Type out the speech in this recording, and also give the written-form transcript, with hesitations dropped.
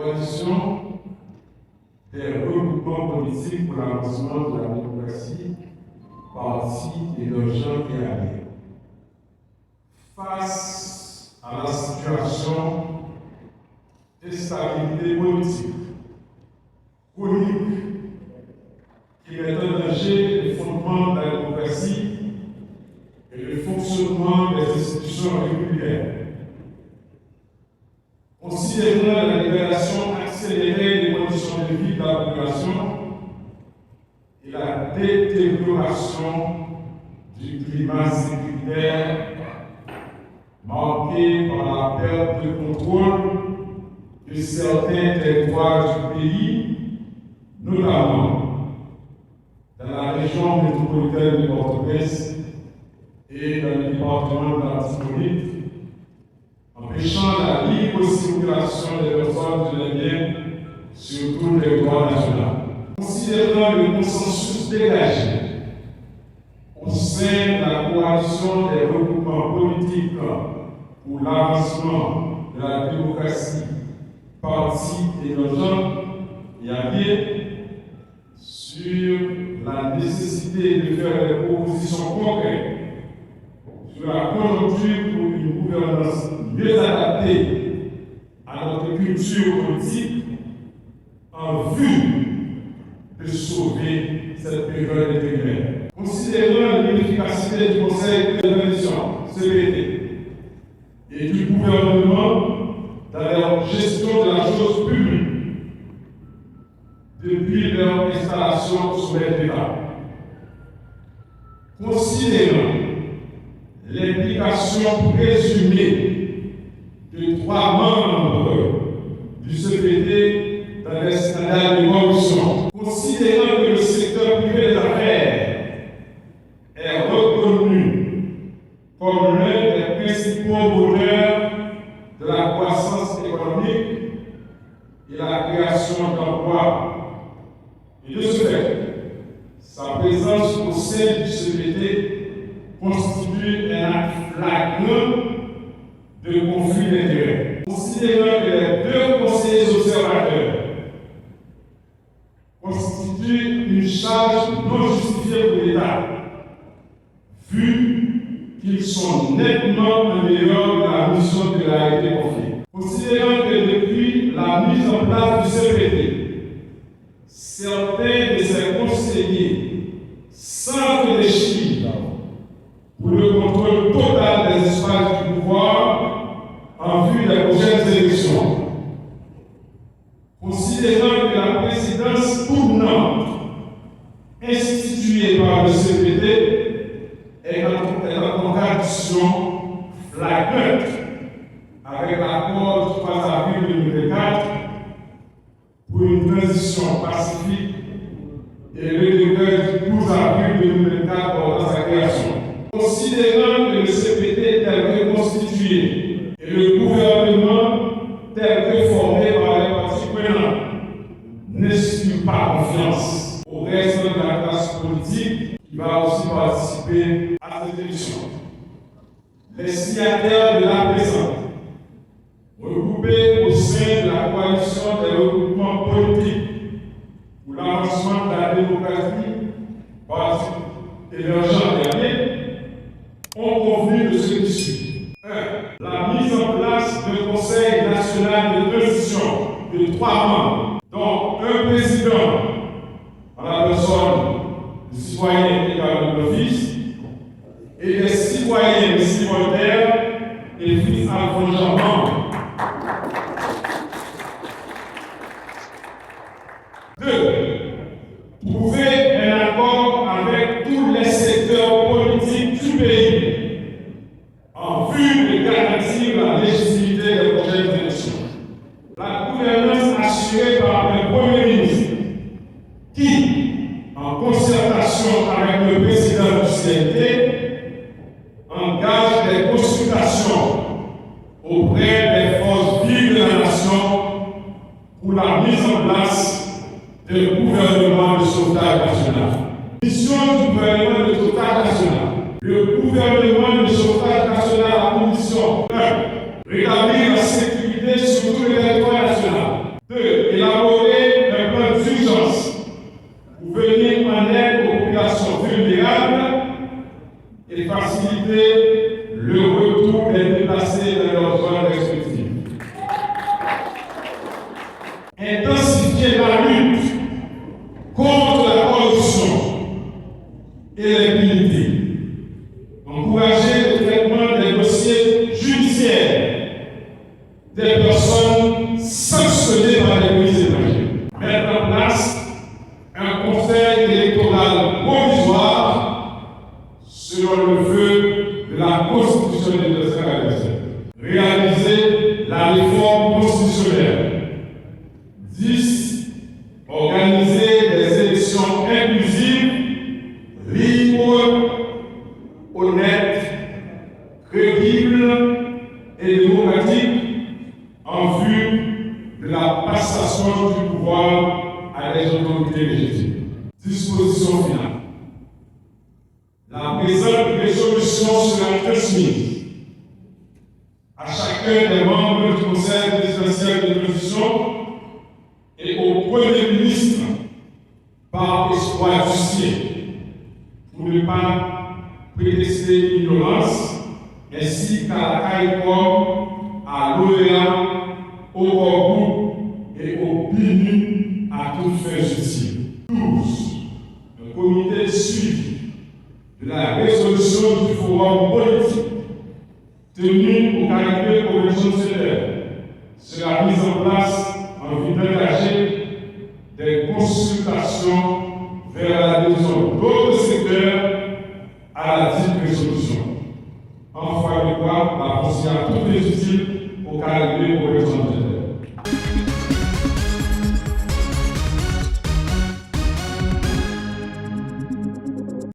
coalition des regroupements politiques pour l'avancement de la démocratie, parti émergent et alliés. Face à la situation d'instabilité politique chronique qui met en danger les fondements de la démocratie et le fonctionnement des institutions républicaines, considérant la libération accélérée des conditions de vie de la population et la détérioration du climat sécuritaire marqué par la perte de contrôle de certains territoires du pays, notamment dans la région métropolitaine de Port-au-Prince et dans le département de l'Artibonite, empêchant la libre circulation des personnes et des biens sur tout le territoire national. Considérant le consensus dégagé au sein de la coalition des regroupements politiques pour l'avancement de la démocratie, parti émergent et alliés, sur la nécessité de faire des propositions concrètes sur la conjoncture pour une gouvernance mieux adaptée à notre culture politique en vue de sauver cette période intégrée. Considérant l'inefficacité du Conseil de transition, CPT, et du gouvernement dans leur gestion de la chose publique depuis leur installation au sommet de l'État. Considérant l'implication présumée de 3 membres du CPT dans les scandales de corruption, considérant que le secteur privé des affaires est reconnu comme l'un des principaux moteurs de la croissance économique et la création d'emplois, et de ce fait, sa présence au sein du CPT constitue un acte flagrant de conflit d'intérêts. Considérant que les 2 conseillers observateurs constituent une charge non justifiée pour l'État, vu qu'ils sont nettement en dehors de la mission qui leur a été confiée. Considérant que depuis la mise en place du CPT, certains de ses conseillers s'enrichissent pour le contrôle total des espaces du pouvoir en vue des prochaines élections. Considérant que la présidence tournante instituée par le CPT est en contradiction flagrante avec l'accord du 3 avril 2024 pour une transition pacifique et le décret du 12 avril 2024 portant sa création. Considérant que le CPT tel que constitué et le gouvernement tel que formé par les partis prenants n'inspire pas confiance au reste de la classe politique qui va aussi participer à cette élection. Les signataires de la présente, regroupés au sein de la coalition des regroupements politiques pour l'avancement de la démocratie, parti émergent et alliés, ont convenu de ce qui suit. 1. La mise en place d'un Conseil national de transition de 3 membres, dont un président à la personne du citoyen égal de l'office et des citoyens volontaires et fils Alphonse Jean. 2. Trouver un accord avec tous les secteurs politiques du pays en vue de garantir la légitimité des prochaines élections. La gouvernance assurée par un Premier ministre qui, en concertation avec le président du CNT, engage des consultations auprès des forces vives de la nation pour la mise en place d'un gouvernement de sauvetage national. Mission du gouvernement de sauvetage national. Le gouvernement de sauvetage national a pour mission 1. Rétablir la sécurité sur tout le territoire national. 2. intensifier la lutte contre la corruption et l'impunité, encourager le traitement des dossiers judiciaires des personnes sanctionnées par les polices étrangères, mettre en place un conseil électoral provisoire selon le vœu de la Constitution de 1947, réaliser la réforme constitutionnelle. 10. Organiser des élections inclusives, libres, honnêtes, crédibles et démocratiques en vue de la passation du pouvoir à des autorités légitimes. Disposition finale. La présente résolution sera transmise à chacun des membres du Conseil présidentiel de transition et au Premier ministre par espoir du ciel, pour ne pas prétexter l'ignorance, ainsi qu'à la CAICOM, à l'OEA, au Corbu et au BINU à toute fin utile. 12. Un comité de suivi de la résolution du forum politique tenu au Caribé Convention sera mis en place